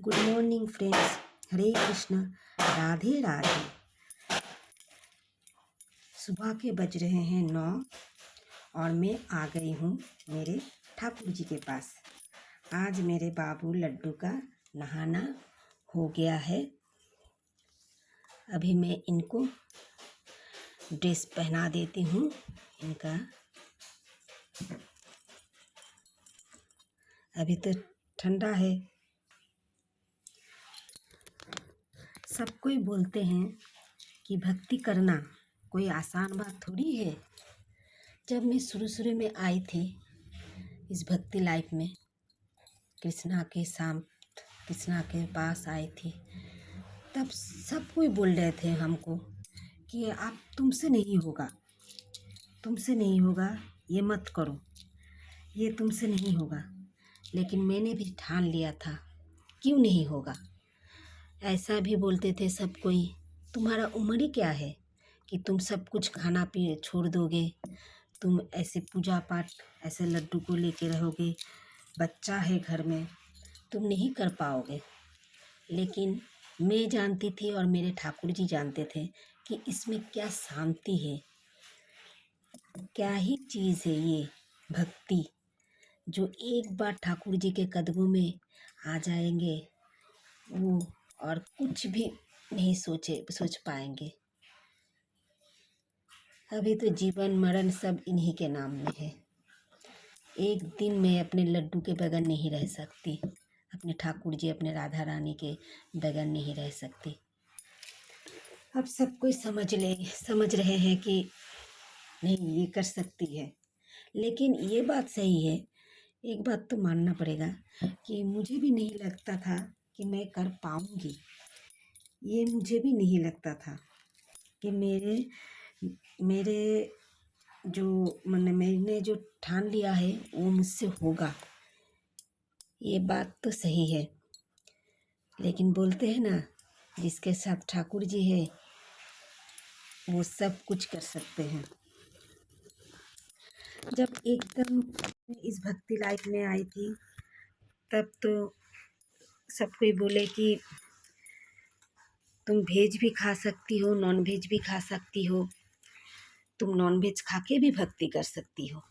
Good morning friends. Hare Krishna, Radhe Radhe. सुबह के बज रहे हैं 9 और मैं आ गई हूँ मेरे ठाकुर जी के पास। आज मेरे बाबू लड्डू का नहाना हो गया है। अभी मैं इनको ड्रेस पहना देती हूँ इनका। अभी तो ठंडा है। सब कोई बोलते हैं कि भक्ति करना कोई आसान बात थोड़ी है। जब मैं शुरू में आई थी इस भक्ति लाइफ में, कृष्णा के पास आई थी, तब सब कोई बोल रहे थे हमको कि आप तुमसे नहीं होगा, ये मत करो, ये तुमसे नहीं होगा। लेकिन मैंने भी ठान लिया था, क्यों नहीं होगा। ऐसा भी बोलते थे सब कोई, तुम्हारा उम्र ही क्या है कि तुम सब कुछ खाना पी छोड़ दोगे, तुम ऐसे पूजा पाठ ऐसे लड्डू को लेके रहोगे, बच्चा है घर में, तुम नहीं कर पाओगे। लेकिन मैं जानती थी और मेरे ठाकुर जी जानते थे कि इसमें क्या शांति है, क्या ही चीज़ है ये भक्ति। जो एक बार ठाकुर जी के कदमों में आ जाएंगे वो और कुछ भी नहीं सोच पाएंगे। अभी तो जीवन मरण सब इन्हीं के नाम में है। एक दिन मैं अपने लड्डू के बगैर नहीं रह सकती, अपने ठाकुर जी अपने राधा रानी के बगैर नहीं रह सकती। अब सब कोई समझ रहे हैं कि नहीं ये कर सकती है। लेकिन ये बात सही है, एक बात तो मानना पड़ेगा कि मुझे भी नहीं लगता था कि मैं कर पाऊँगी। ये मुझे भी नहीं लगता था कि मेरे जो मैंने जो ठान लिया है वो मुझसे होगा। ये बात तो सही है। लेकिन बोलते हैं ना, जिसके साथ ठाकुर जी है वो सब कुछ कर सकते हैं। जब एकदम इस भक्ति लाइफ में आई थी तब तो सब कोई बोले कि तुम वेज भी खा सकती हो, नॉन वेज भी खा सकती हो, तुम नॉन वेज खा के भी भक्ति कर सकती हो।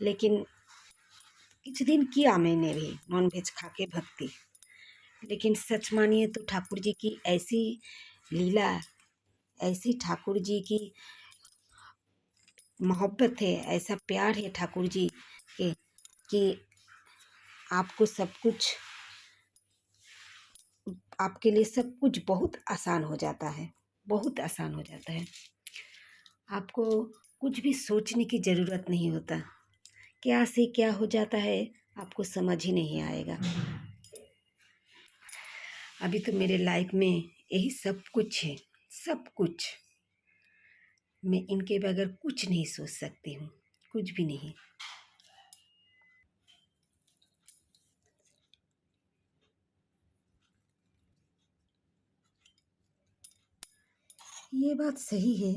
लेकिन कुछ दिन किया मैंने भी नॉन वेज खा के भक्ति। लेकिन सच मानिए तो ठाकुर जी की ऐसी लीला, ऐसी ठाकुर जी की मोहब्बत है, ऐसा प्यार है ठाकुर जी के कि आपको सब कुछ, आपके लिए सब कुछ बहुत आसान हो जाता है, बहुत आसान हो जाता है। आपको कुछ भी सोचने की ज़रूरत नहीं होता, क्या से क्या हो जाता है आपको समझ ही नहीं आएगा। अभी तो मेरे लाइफ में यही सब कुछ है, सब कुछ। मैं इनके बगैर कुछ नहीं सोच सकती हूँ, कुछ भी नहीं। ये बात सही है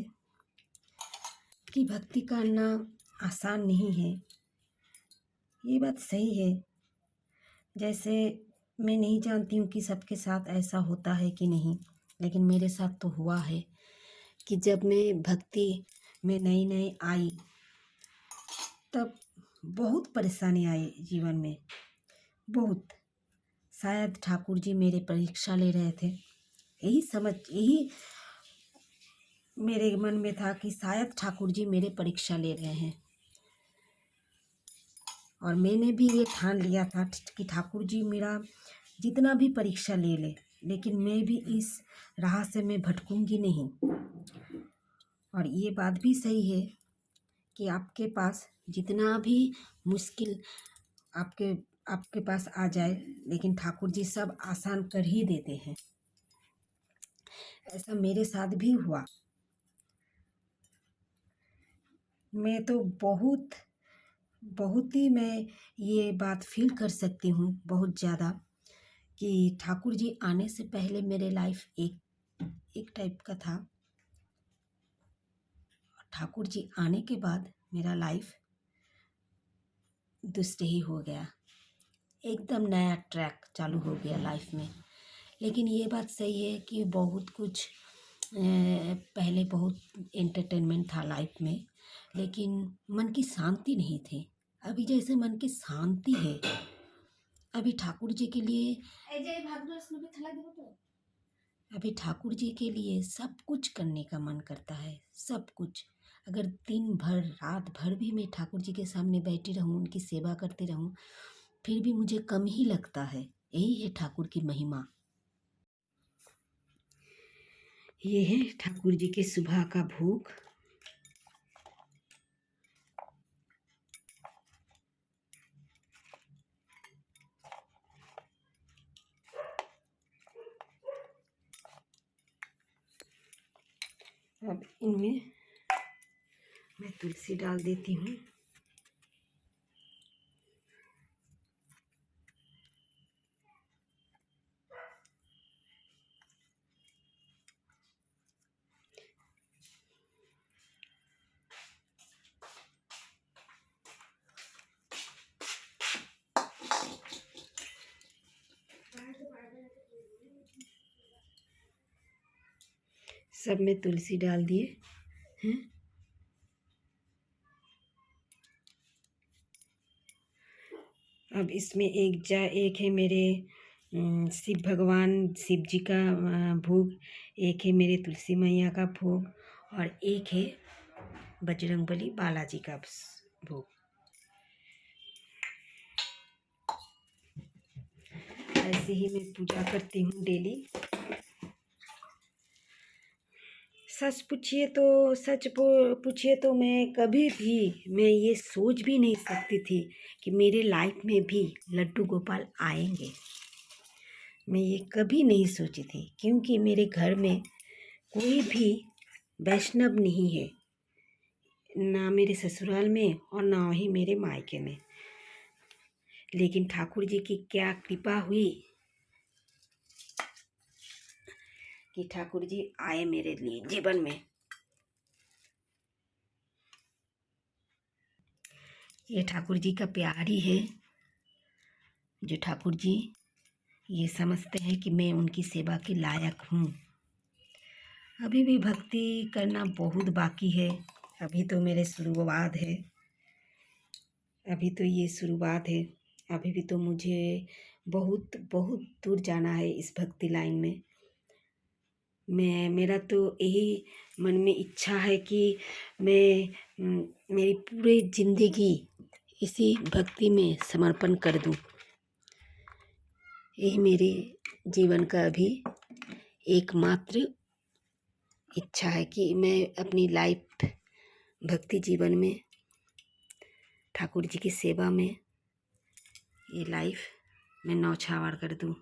कि भक्ति करना आसान नहीं है, ये बात सही है। जैसे मैं नहीं जानती हूँ कि सबके साथ ऐसा होता है कि नहीं, लेकिन मेरे साथ तो हुआ है कि जब मैं भक्ति में नई आई तब बहुत परेशानी आई जीवन में, बहुत। शायद ठाकुर जी मेरे परीक्षा ले रहे थे, यही मेरे मन में था कि शायद ठाकुर जी मेरे परीक्षा ले रहे हैं। और मैंने भी ये ठान लिया था कि ठाकुर जी मेरा जितना भी परीक्षा ले ले, लेकिन मैं भी इस राह से मैं भटकूंगी नहीं। और ये बात भी सही है कि आपके पास जितना भी मुश्किल आपके आपके पास आ जाए, लेकिन ठाकुर जी सब आसान कर ही देते हैं। ऐसा मेरे साथ भी हुआ। मैं तो बहुत ही मैं ये बात फील कर सकती हूँ, बहुत ज़्यादा, कि ठाकुर जी आने से पहले मेरे लाइफ एक टाइप का था, ठाकुर जी आने के बाद मेरा लाइफ दूसरे ही हो गया। एकदम नया ट्रैक चालू हो गया लाइफ में। लेकिन ये बात सही है कि बहुत कुछ पहले बहुत एंटरटेनमेंट था लाइफ में, लेकिन मन की शांति नहीं थी। अभी जैसे मन की शांति है, अभी ठाकुर जी के लिए अभी ठाकुर जी के लिए सब कुछ करने का मन करता है, सब कुछ। अगर दिन भर रात भर भी मैं ठाकुर जी के सामने बैठी रहूं, उनकी सेवा करती रहूं, फिर भी मुझे कम ही लगता है। यही है ठाकुर की महिमा। ये है ठाकुर जी के सुबह का भोग। अब इनमें मैं तुलसी डाल देती हूँ। सब में तुलसी डाल दिए हैं। अब इसमें एक है मेरे शिव भगवान शिव जी का भोग, एक है मेरे तुलसी मैया का भोग, और एक है बजरंगबली बालाजी का भोग। ऐसे ही मैं पूजा करती हूँ डेली। सच पूछिए तो मैं कभी भी मैं ये सोच भी नहीं सकती थी कि मेरे लाइफ में भी लड्डू गोपाल आएंगे। मैं ये कभी नहीं सोची थी, क्योंकि मेरे घर में कोई भी वैष्णव नहीं है, ना मेरे ससुराल में और ना ही मेरे मायके में। लेकिन ठाकुर जी की क्या कृपा हुई कि ठाकुर जी आए मेरे लिए जीवन में। ये ठाकुर जी का प्यार ही है, जो ठाकुर जी ये समझते हैं कि मैं उनकी सेवा के लायक हूँ। अभी भी भक्ति करना बहुत बाकी है। अभी तो मेरे शुरुआत है, अभी तो ये शुरुआत है। अभी भी तो मुझे बहुत बहुत दूर जाना है इस भक्ति लाइन में। मेरा तो यही मन में इच्छा है कि मेरी पूरी जिंदगी इसी भक्ति में समर्पण कर दूं। यही मेरे जीवन का अभी एकमात्र इच्छा है कि मैं अपनी लाइफ भक्ति जीवन में ठाकुर जी की सेवा में ये लाइफ मैं न्यौछावर कर दूं।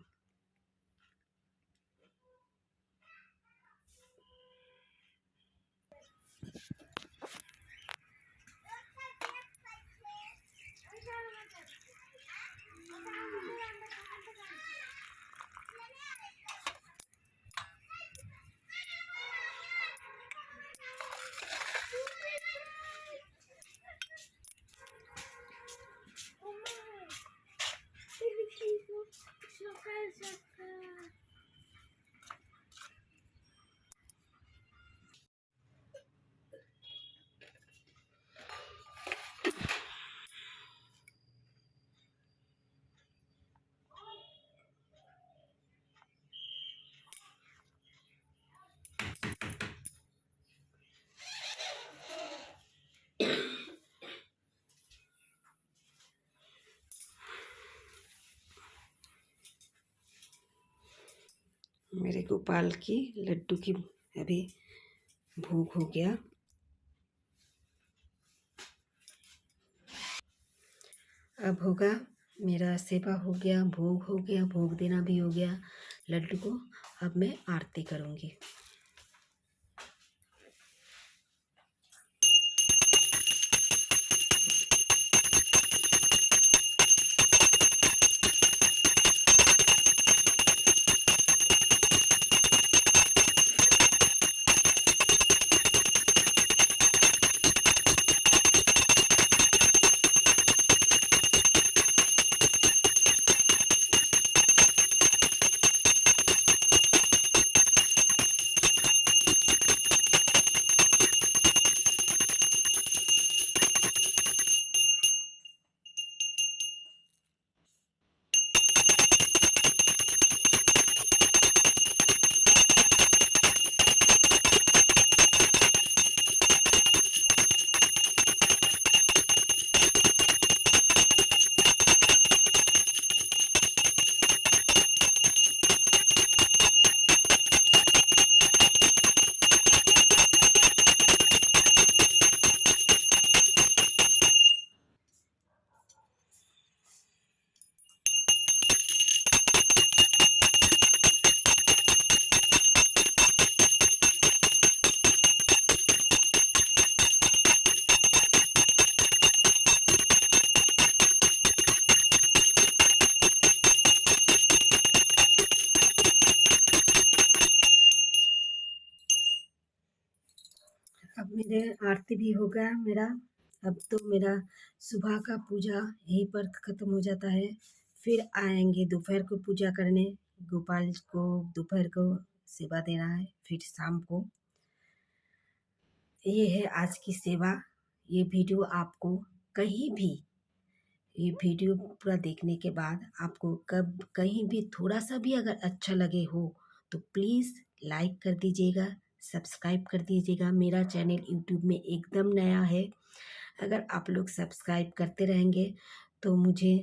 मेरे गोपाल की लड्डू की अभी भोग हो गया। अब होगा मेरा सेवा हो गया, भोग हो गया, भोग देना भी हो गया लड्डू को। अब मैं आरती करूँगी। आरती भी हो गया मेरा। अब तो मेरा सुबह का पूजा यहीं पर ख़त्म हो जाता है। फिर आएंगे दोपहर को पूजा करने। गोपाल को दोपहर को सेवा देना है, फिर शाम को। ये है आज की सेवा। ये वीडियो आपको कहीं भी, ये वीडियो पूरा देखने के बाद आपको कब कहीं भी थोड़ा सा भी अगर अच्छा लगे हो तो प्लीज़ लाइक कर दीजिएगा, सब्सक्राइब कर दीजिएगा। मेरा चैनल यूट्यूब में एकदम नया है। अगर आप लोग सब्सक्राइब करते रहेंगे तो मुझे